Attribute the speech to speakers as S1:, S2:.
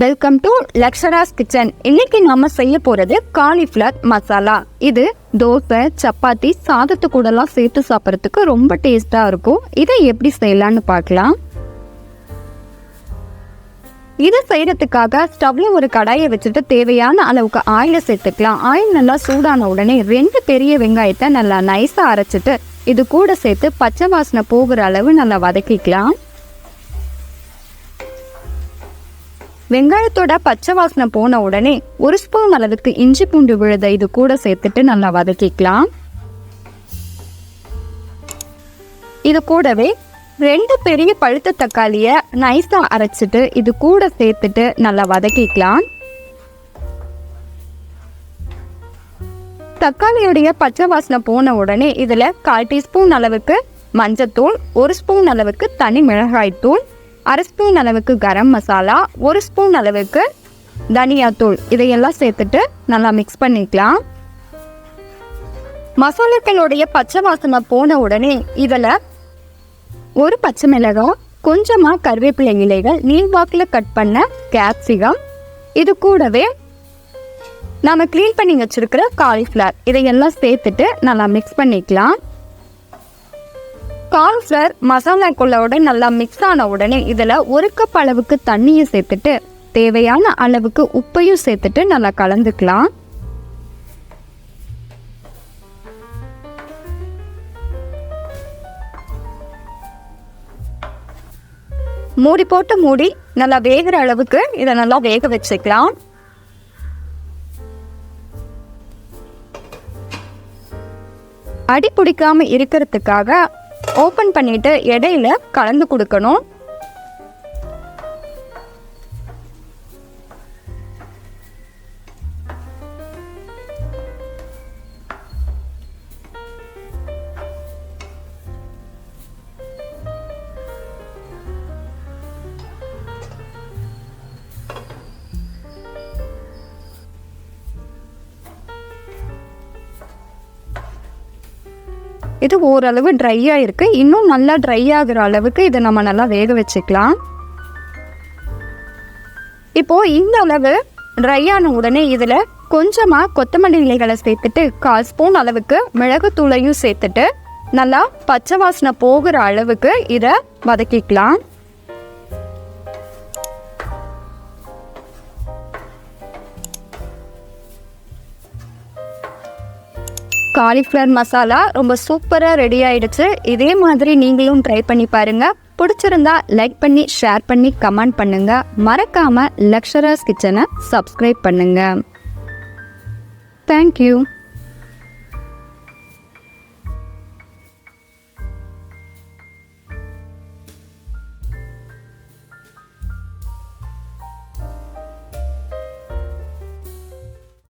S1: Welcome to லக்ஷராஸ் kitchen. இன்னைக்கு நாம செய்ய போறது காலிஃப்ளவர் மசாலா. இது தோசை, சப்பாத்தி, சாதத்து கூடலாம் சேர்த்து சாப்பிட்றதுக்கு ரொம்ப டேஸ்டா இருக்கும். இதை எப்படி செய்யலாம்னு பார்க்கலாம். இதை செய்யறதுக்காக ஸ்டவ்ல ஒரு கடாயை வச்சுட்டு தேவையான அளவுக்கு ஆயிலை சேர்த்துக்கலாம். ஆயில் நல்லா சூடான உடனே 2 பெரிய வெங்காயத்தை நல்லா நைஸா அரைச்சிட்டு இது கூட சேர்த்து பச்சை வாசனை போகிற அளவு நல்லா வதக்கிக்கலாம். வெங்காயத்தோட பச்சை வாசனை போன உடனே 1 ஸ்பூன் அளவுக்கு இஞ்சி பூண்டு விழுதை இது கூட சேர்த்துட்டு நல்லா வதக்கிக்கலாம். இது கூடவே 2 பெரிய பழுத்த தக்காளியை நைஸா அரைச்சிட்டு இது கூட சேர்த்துட்டு நல்லா வதக்கிக்கலாம். தக்காளியுடைய பச்சை வாசனை போன உடனே இதுல 1/4 டீஸ்பூன் அளவுக்கு மஞ்சத்தூள், 1 ஸ்பூன் அளவுக்கு தனி மிளகாய் தூள், 1/2 ஸ்பூன் அளவுக்கு கரம் மசாலா, 1 ஸ்பூன் அளவுக்கு தனியாத்தூள் இதையெல்லாம் சேர்த்துட்டு நல்லா மிக்ஸ் பண்ணிக்கலாம். மசாலாக்களுடைய பச்சை வாசனை போன உடனே இதில் 1 பச்சை மிளகாய், கொஞ்சமாக கருவேப்பிலை இலைகள், நீள்வாக்கில் கட் பண்ண கேப்சிகம், இது கூடவே நாம் க்ளீன் பண்ணி வச்சிருக்கிற காலிஃப்ளவர் இதையெல்லாம் சேர்த்துட்டு நல்லா மிக்ஸ் பண்ணிக்கலாம். கார்ன்ஃப்ளவர் மசாலாக்குள்ளோட நல்லா மிக்ஸ் ஆன உடனே இதில் 1 கப் அளவுக்கு தண்ணியை சேர்த்துட்டு தேவையான அளவுக்கு உப்பையும் சேர்த்துட்டு நல்லா கலந்துக்கலாம். மூடி போட்டு மூடி நல்லா வேகிற அளவுக்கு இதை நல்லா வேக வச்சுக்கலாம். அடி பிடிக்காம இருக்கிறதுக்காக ஓப்பன் பண்ணிட்டு இடையில கலந்து கொடுக்கணும். இது ஓரளவு ட்ரையாக இருக்கு. இன்னும் நல்லா ட்ரை ஆகிற அளவுக்கு இதை நம்ம நல்லா வேக வச்சுக்கலாம். இப்போ இந்த அளவு ட்ரை ஆன உடனே இதில் கொஞ்சமாக கொத்தமல்லி இலைகளை சேர்த்துட்டு 1/4 ஸ்பூன் அளவுக்கு மிளகுத்தூளையும் சேர்த்துட்டு நல்லா பச்சை வாசனை போகிற அளவுக்கு இதை வதக்கிக்கலாம். காலிஃப்ளவர் மசாலா ரொம்ப சூப்பராக ரெடி ஆயிடுச்சு. இதே மாதிரி நீங்களும் ட்ரை பண்ணி பாருங்க. பிடிச்சிருந்தா லைக் பண்ணி, ஷேர் பண்ணி, கமெண்ட் பண்ணுங்க. மறக்காம லக்ஷராஸ் கிச்சனை சப்ஸ்கிரைப் பண்ணுங்க. தேங்க்யூ.